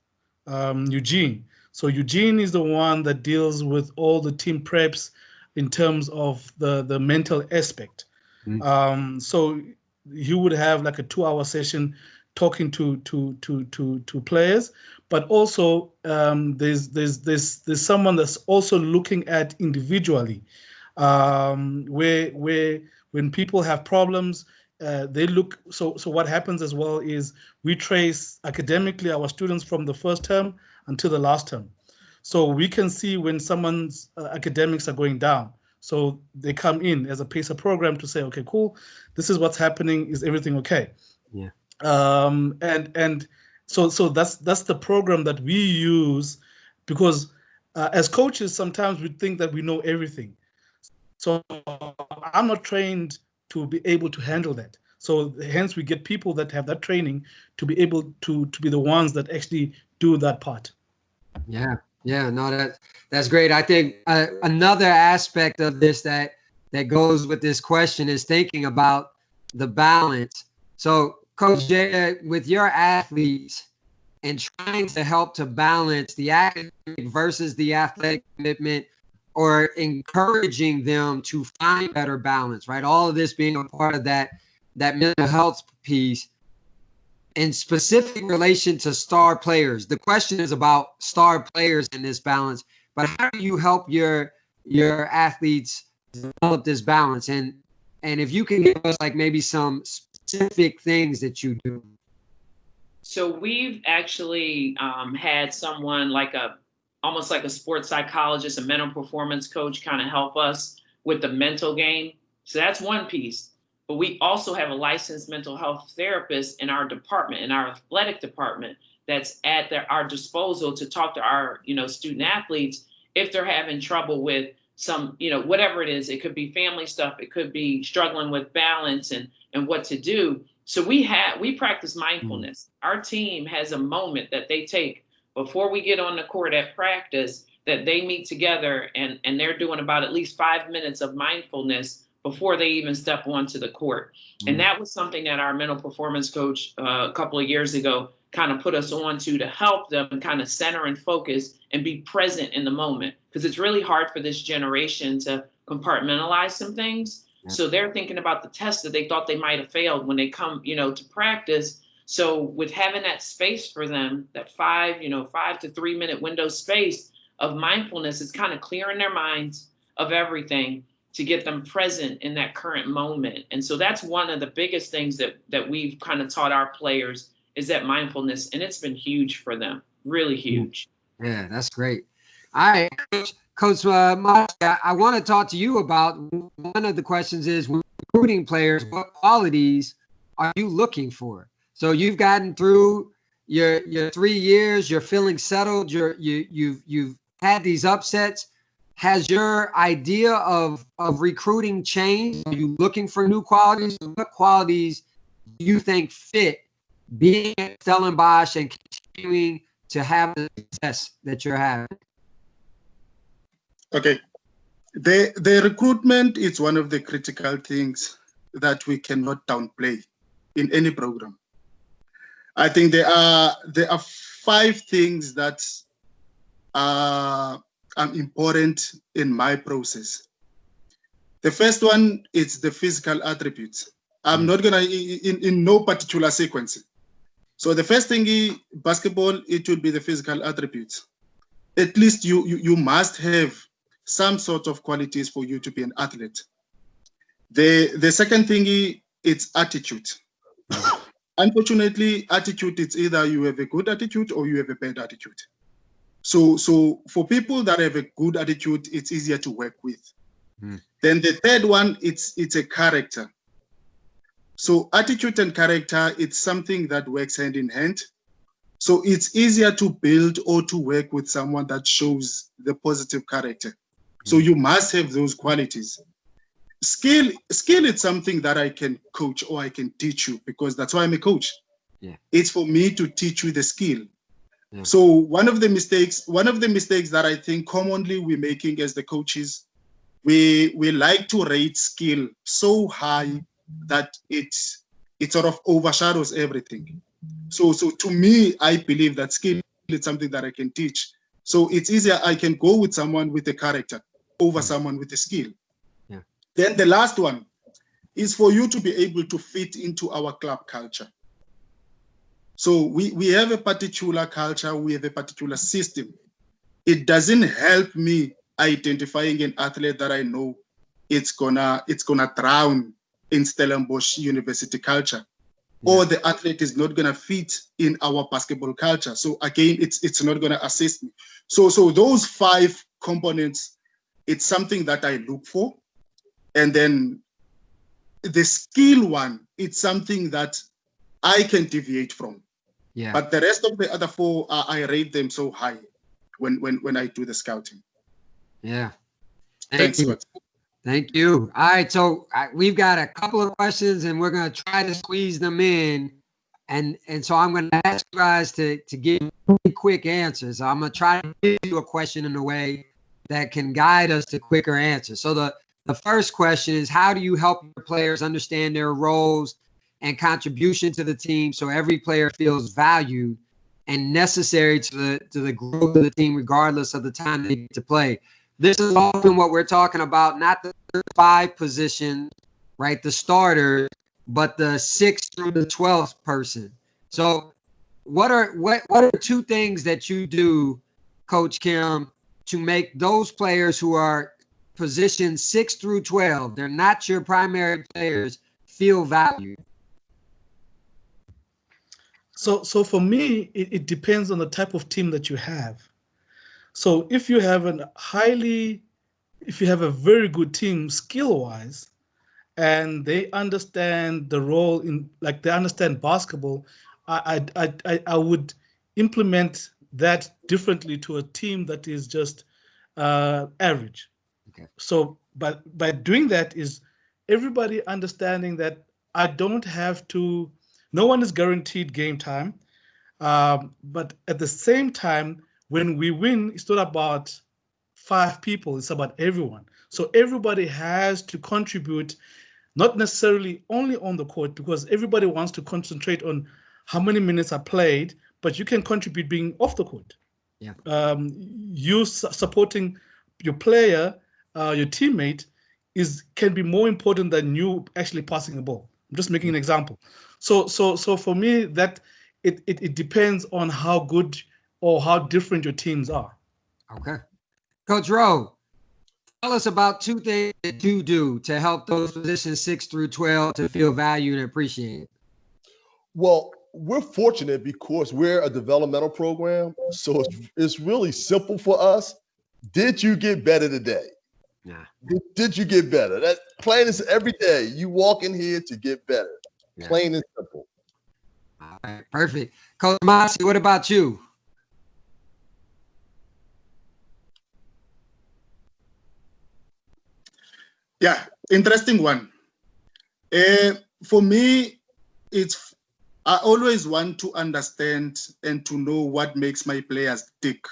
Eugene. So Eugene is the one that deals with all the team preps in terms of the mental aspect. So he would have like a 2-hour session talking to players, but also there's someone that's also looking at individually, where when people have problems, they look. So what happens as well is we trace academically our students from the first term until the last term, so we can see when someone's academics are going down. So they come in as a PACER program to say, okay, cool, this is what's happening. Is everything okay? Yeah. And so that's the program that we use, because as coaches sometimes we think that we know everything. So I'm not trained to be able to handle that. So hence we get people that have that training to be able to be the ones that actually do that part. Yeah, no, that's great. I think another aspect of this that goes with this question is thinking about the balance. So, Coach Jay, with your athletes and trying to help to balance the academic versus the athletic commitment, or encouraging them to find better balance, right? All of this being a part of that mental health piece. In specific relation to star players, the question is about star players in this balance, but how do you help your athletes develop this balance? And if you can give us like maybe some specific things that you do. So we've actually had someone almost like a sports psychologist, a mental performance coach, kind of help us with the mental game. So that's one piece. But we also have a licensed mental health therapist in our department, in our athletic department, that's at our disposal to talk to our, student athletes if they're having trouble with some, whatever it is. It could be family stuff. It could be struggling with balance and what to do. So we practice mindfulness. Our team has a moment that they take before we get on the court at practice, that they meet together and they're doing about at least 5 minutes of mindfulness before they even step onto the court. And that was something that our mental performance coach a couple of years ago kind of put us on to help them kind of center and focus and be present in the moment. Because it's really hard for this generation to compartmentalize some things. So they're thinking about the test that they thought they might have failed when they come, to practice. So with having that space for them, that 5 to 3 minute window space of mindfulness, is kind of clearing their minds of everything to get them present in that current moment. And so that's one of the biggest things that we've kind of taught our players, is that mindfulness, and it's been huge for them, really huge. Yeah, that's great. All right, Coach Mike, I want to talk to you about, one of the questions is, when recruiting players, what qualities are you looking for? So you've gotten through your 3 years, you're feeling settled, you've had these upsets. Has your idea of recruiting changed? Are you looking for new qualities? What qualities do you think fit being at Stellenbosch and continuing to have the success that you're having? Okay. The recruitment is one of the critical things that we cannot downplay in any program. I think there are 5 things that are important in my process. The first one is the physical attributes. I'm not gonna in no particular sequence. So the first thing, basketball, it will be the physical attributes. At least you must have some sort of qualities for you to be an athlete. The second thing, it's attitude. Unfortunately, attitude, it's either you have a good attitude or you have a bad attitude. So for people that have a good attitude, it's easier to work with. Then the third one, it's a character. So attitude and character, it's something that works hand in hand. So it's easier to build or to work with someone that shows the positive character. So you must have those qualities. Skill is something that I can coach or I can teach you, because that's why I'm a coach. Yeah. It's for me to teach you the skill. Yeah. So one of the mistakes that I think commonly we're making as the coaches, we like to rate skill so high that it sort of overshadows everything. So to me, I believe that skill is something that I can teach. So it's easier, I can go with someone with a character over someone with a skill. Yeah. Then the last one is for you to be able to fit into our club culture. So we have a particular culture, we have a particular system. It doesn't help me identifying an athlete that I know it's gonna drown in Stellenbosch University culture, or the athlete is not gonna fit in our basketball culture. So again, it's not gonna assist me. So those 5 components, it's something that I look for. And then the skill one, it's something that I can deviate from. Yeah. But the rest of the other 4, I rate them so high when I do the scouting. Yeah. Thanks, Scott. Thank you. All right, so we've got a couple of questions, and we're going to try to squeeze them in. And so I'm going to ask you guys to give really quick answers. I'm going to try to give you a question in a way that can guide us to quicker answers. So the first question is, how do you help your players understand their roles and contribution to the team so every player feels valued and necessary to the growth of the team, regardless of the time they get to play? This is often what we're talking about, not the 5 positions, right, the starter, but the 6th through the 12th person. So what are 2 things that you do, Coach Kim, to make those players who are positioned 6 through 12, they're not your primary players, feel valued? So for me, it depends on the type of team that you have. So if you have a very good team skill-wise, and they understand the role they understand basketball, I would implement that differently to a team that is just average. Okay. So, but by doing that is everybody understanding that I don't have to. No one is guaranteed game time, but at the same time, when we win, it's not about 5 people, it's about everyone. So everybody has to contribute, not necessarily only on the court, because everybody wants to concentrate on how many minutes are played, but you can contribute being off the court. Yeah. You supporting your player, your teammate, can be more important than you actually passing the ball. I'm just making an example. So for me, that it depends on how good or how different your teams are. Okay. Coach Rowe, tell us about 2 things that you do to help those positions 6 through 12 to feel valued and appreciated. Well, we're fortunate because we're a developmental program, so it's really simple for us. Did you get better today? Yeah. Did you get better? That plain is every day. You walk in here to get better. Yeah. Plain and simple. All right, perfect. Coach Masi, what about you? Yeah, interesting one. For me, I always want to understand and to know what makes my players tick.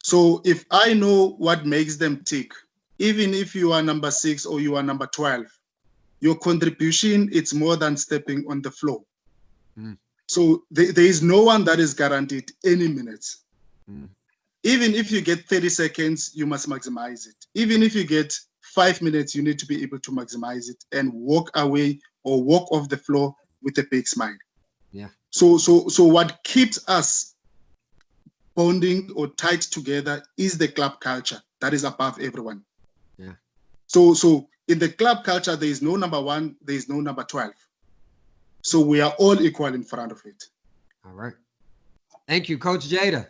So if I know what makes them tick, even if you are number 6 or you are number 12, your contribution, it's more than stepping on the floor. So there is no one that is guaranteed any minutes. Even if you get 30 seconds, you must maximize it. Even if you get 5 minutes, you need to be able to maximize it and walk away or walk off the floor with a big smile. Yeah. So what keeps us bonding or tied together is the club culture that is above everyone. Yeah. So in the club culture, there is no number 1, there is no number 12. So we are all equal in front of it. All right. Thank you, Coach Jada.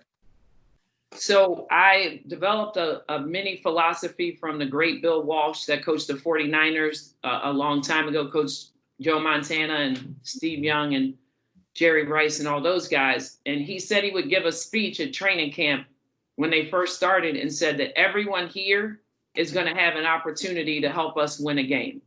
So I developed a mini philosophy from the great Bill Walsh that coached the 49ers a long time ago, coached Joe Montana and Steve Young and Jerry Rice and all those guys. And he said he would give a speech at training camp when they first started and said that everyone here is going to have an opportunity to help us win a game.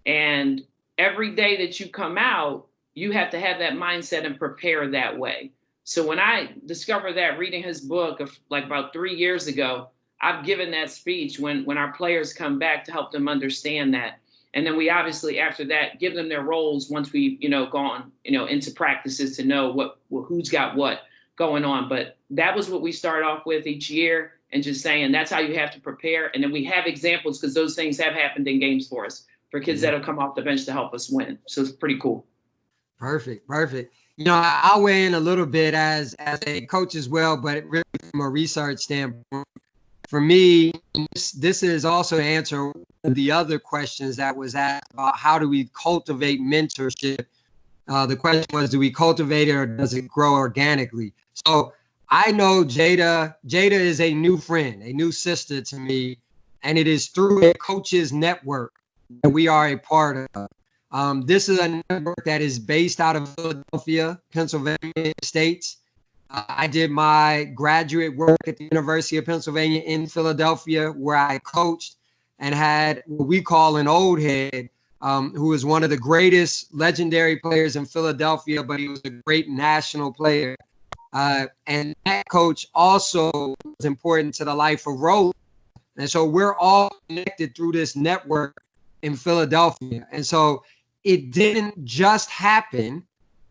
And every day that you come out, you have to have that mindset and prepare that way. So when I discovered that reading his book of like about 3 years ago, I've given that speech when our players come back to help them understand that. And then we obviously after that give them their roles once we've gone into practices to know who's got what going on. But that was what we start off with each year, and just saying that's how you have to prepare. And then we have examples because those things have happened in games for us, for kids that'll come off the bench to help us win. So it's pretty cool. Perfect. I'll weigh in a little bit as a coach as well, but really from a research standpoint. For me, this is also to answer the other questions that was asked about how do we cultivate mentorship. The question was, do we cultivate it or does it grow organically? So I know Jada is a new friend, a new sister to me, and it is through a coaches network that we are a part of. This is a network that is based out of Philadelphia, Pennsylvania States. I did my graduate work at the University of Pennsylvania in Philadelphia, where I coached and had what we call an old head, who is one of the greatest legendary players in Philadelphia, but he was a great national player. And that coach also was important to the life of Roland. And so we're all connected through this network in Philadelphia. And so it didn't just happen.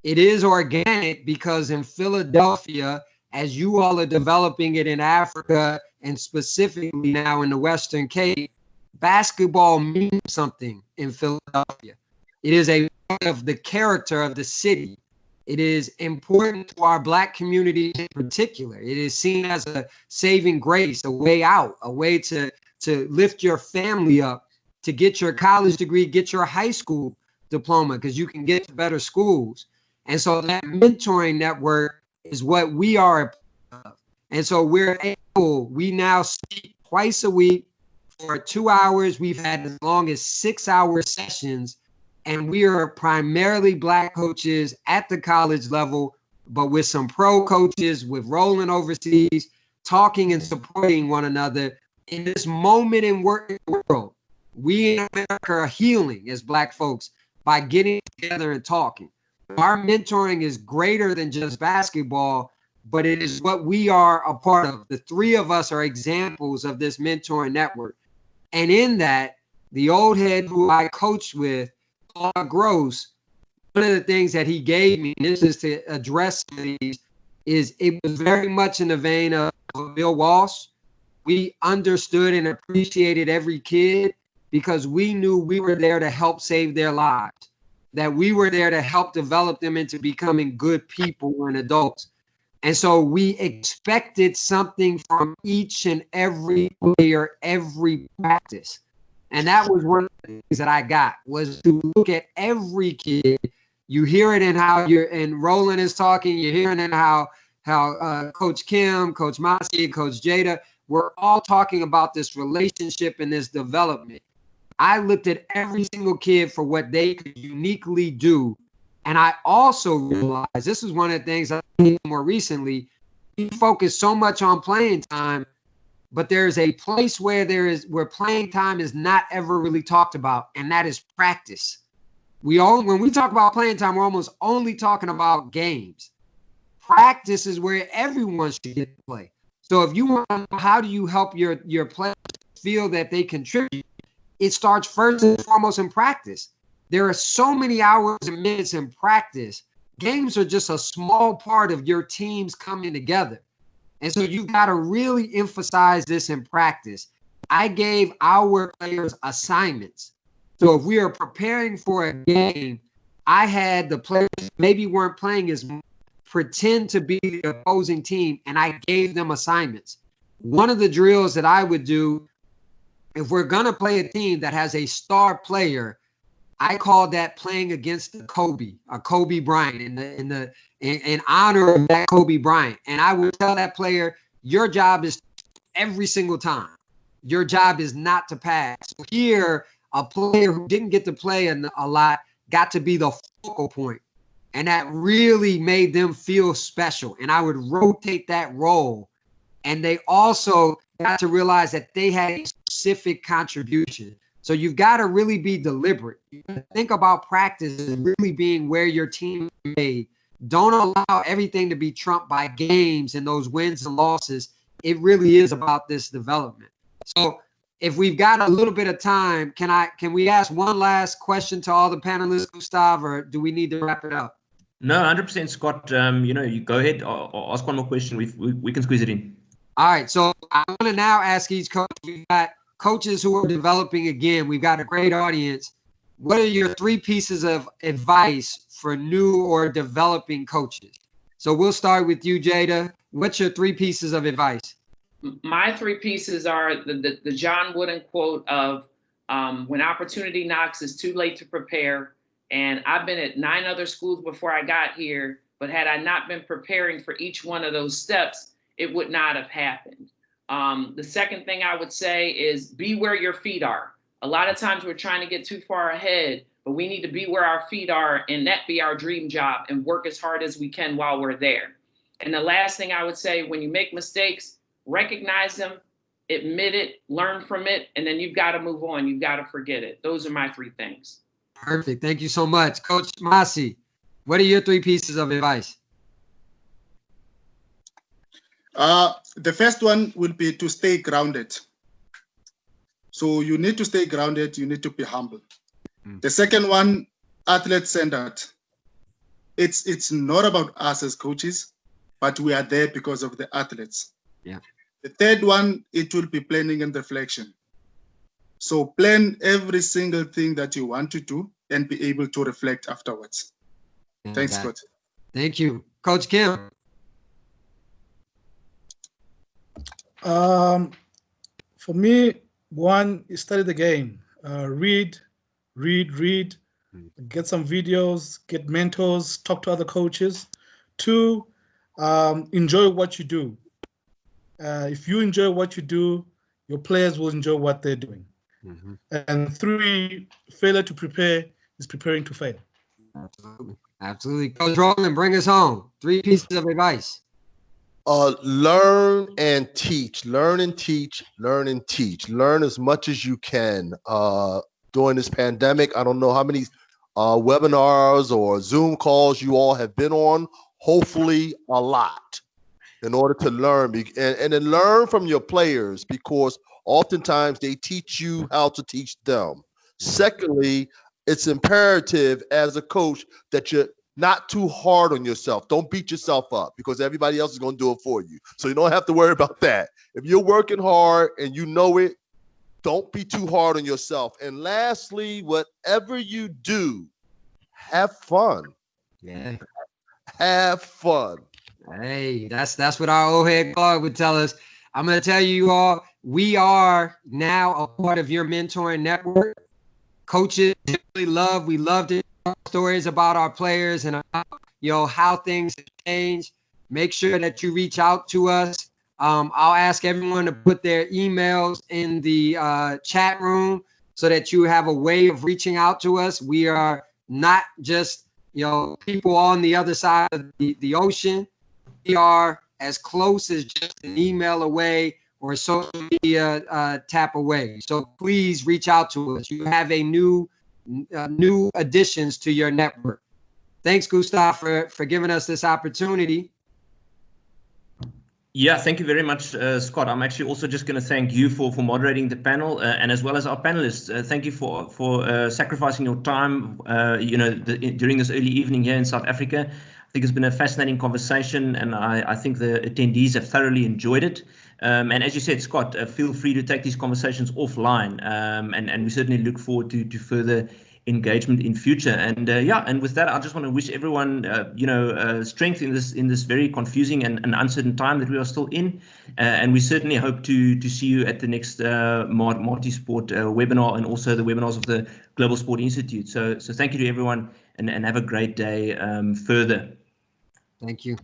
It is organic because in Philadelphia, as you all are developing it in Africa and specifically now in the Western Cape, basketball means something in Philadelphia. It is a part of the character of the city. It is important to our Black community in particular. It is seen as a saving grace, a way out, a way to lift your family up, to get your college degree, get your high school diploma, because you can get to better schools. And so that mentoring network is what we are a part of. And so we now speak twice a week for 2 hours. We've had as long as 6-hour sessions, and we are primarily Black coaches at the college level, but with some pro coaches, with rolling overseas, talking and supporting one another in this moment in the world. We in America are healing as Black folks by getting together and talking. Our mentoring is greater than just basketball, but it is what we are a part of. The three of us are examples of this mentoring network. And in that, the old head who I coached with, Claude Gross, one of the things that he gave me, and this is to address these, is it was very much in the vein of Bill Walsh. We understood and appreciated every kid because we knew we were there to help save their lives, that we were there to help develop them into becoming good people and adults. And so we expected something from each and every player, every practice. And that was one of the things that I got, was to look at every kid. You hear it in how and Roland is talking, you're hearing in how Coach Kim, Coach Masi, Coach Jada, we're all talking about this relationship and this development. I looked at every single kid for what they could uniquely do. And I also realized, this is one of the things I did more recently, we focus so much on playing time, but there's a place where playing time is not ever really talked about, and that is practice. When we talk about playing time, we're almost only talking about games. Practice is where everyone should get to play. So if you want to know how do you help your players feel that they contribute, it starts first and foremost in practice. There are so many hours and minutes in practice. Games are just a small part of your teams coming together. And so you got to really emphasize this in practice. I gave our players assignments. So if we are preparing for a game, I had the players maybe weren't playing as much, pretend to be the opposing team, and I gave them assignments. One of the drills that I would do, if we're going to play a team that has a star player, I call that playing against the Kobe Bryant, in honor of that Kobe Bryant. And I would tell that player, your job is every single time. Your job is not to pass. So here, a player who didn't get to play a lot got to be the focal point. And that really made them feel special. And I would rotate that role. And they also got to realize that they had a specific contribution. So you've got to really be deliberate. You think about practice as really being where your team is made. Don't allow everything to be trumped by games and those wins and losses. It really is about this development. So if we've got a little bit of time, can we ask one last question to all the panelists, Gustav, or do we need to wrap it up? No, 100%, Scott. You go ahead or ask one more question. We can squeeze it in. All right. So I'm going to now ask each coach. We've got coaches who are developing again. We've got a great audience. What are your 3 pieces of advice for new or developing coaches? So we'll start with you, Jada. What's your 3 pieces of advice? My 3 pieces are the John Wooden quote of when opportunity knocks, it's too late to prepare. And I've been at 9 other schools before I got here, but had I not been preparing for each one of those steps, it would not have happened. The second thing I would say is be where your feet are. A lot of times we're trying to get too far ahead, but we need to be where our feet are and that be our dream job and work as hard as we can while we're there. And the last thing I would say, when you make mistakes, recognize them, admit it, learn from it, and then you've got to move on. You've got to forget it. Those are my 3 things. Perfect. Thank you so much. Coach Masi, what are your 3 pieces of advice? The first one will be to stay grounded. So you need to stay grounded. You need to be humble. The second one, athlete-centered. It's not about us as coaches, but we are there because of the athletes. Yeah. The third one, it will be planning and reflection. So plan every single thing that you want to do and be able to reflect afterwards. Yeah, Thanks, Scott. Thank you. Coach Kim. For me, one is study the game. Read, get some videos, get mentors, talk to other coaches. 2, enjoy what you do. If you enjoy what you do, your players will enjoy what they're doing. And 3, failure to prepare is preparing to fail. Absolutely. Coach Rowland, bring us home. 3 pieces of advice. Learn and teach. Learn and teach. Learn and teach. Learn as much as you can. During this pandemic, I don't know how many webinars or Zoom calls you all have been on. Hopefully a lot, in order to learn and then learn from your players, because oftentimes they teach you how to teach them. Secondly, it's imperative as a coach that you're not too hard on yourself. Don't beat yourself up, because everybody else is going to do it for you. So you don't have to worry about that. If you're working hard and you know it, don't be too hard on yourself. And lastly, whatever you do, have fun. Yeah. Have fun. Hey, that's what our old head guard would tell us. I'm going to tell you all, we are now a part of your mentoring network. Coaches we love to hear stories about our players and how things have changed. Make sure that you reach out to us. I'll ask everyone to put their emails in the chat room so that you have a way of reaching out to us. We are not just people on the other side of the ocean. We are as close as just an email away or a social media tap away. So please reach out to us. You have a new additions to your network. Thanks, Gustav, for giving us this opportunity. Yeah, thank you very much, Scott. I'm actually also just going to thank you for moderating the panel, and as well as our panelists. Thank you for sacrificing your time, during this early evening here in South Africa. think it's been a fascinating conversation, and I think the attendees have thoroughly enjoyed it. And as you said, Scott, feel free to take these conversations offline, and we certainly look forward to further engagement in future. And and with that, I just want to wish everyone strength in this very confusing and uncertain time that we are still in, and we certainly hope to see you at the next Multisport webinar, and also the webinars of the Global Sport Institute. So thank you to everyone, and have a great day further. Thank you.